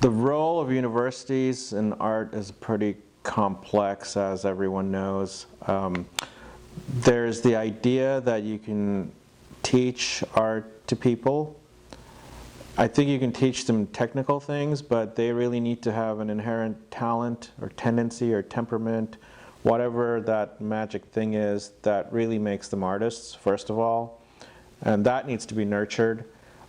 The role of universities in art is pretty complex, as everyone knows. There's the idea that you can teach art to people. I think you can teach them technical things, but they really need to have an inherent talent or tendency or temperament, whatever that magic thing is that really makes them artists, first of all. And that needs to be nurtured.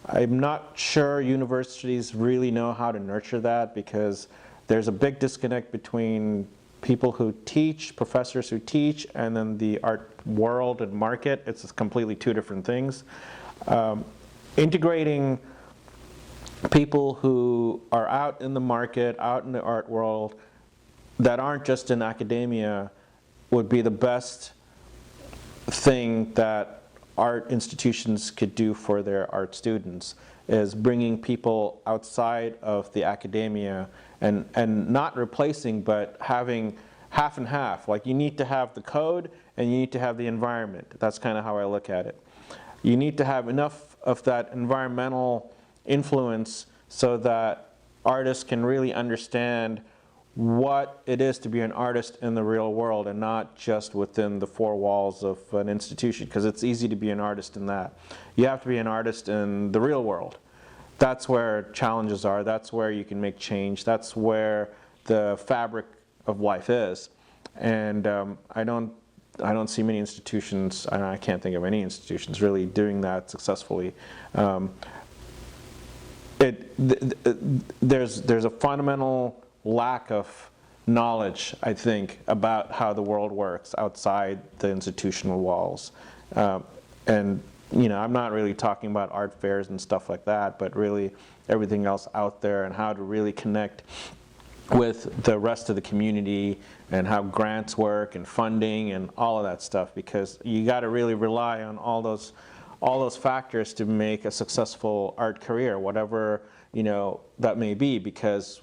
I'm not sure universities really know how to nurture that, because there's a big disconnect between people who teach, professors who teach, and then the art world and market. It's completely two different things. Integrating people who are out in the market, out in the art world, that aren't just in academia would be the best thing that art institutions could do for their art students, is bringing people outside of the academia and not replacing, but having half and half. Like, you need to have the code and you need to have the environment. That's kind of how I look at it. You need to have enough of that environmental influence so that artists can really understand what it is to be an artist in the real world, and not just within the four walls of an institution, because it's easy to be an artist in that. You have to be an artist in the real world. That's where challenges are. That's where you can make change. That's where the fabric of life is. And I don't see many institutions, I can't think of any institutions really doing that successfully. There's a fundamental lack of knowledge, I think, about how the world works outside the institutional walls. And I'm not really talking about art fairs and stuff like that, but really everything else out there, and how to really connect with the rest of the community, and how grants work and funding and all of that stuff, because you got to really rely on all those factors to make a successful art career, whatever that may be. Because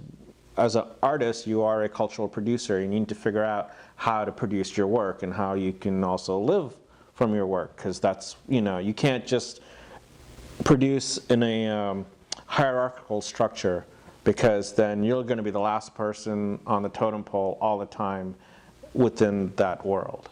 as an artist, you are a cultural producer. You need to figure out how to produce your work and how you can also live from your work, because that's, you can't just produce in a hierarchical structure, because then you're going to be the last person on the totem pole all the time within that world.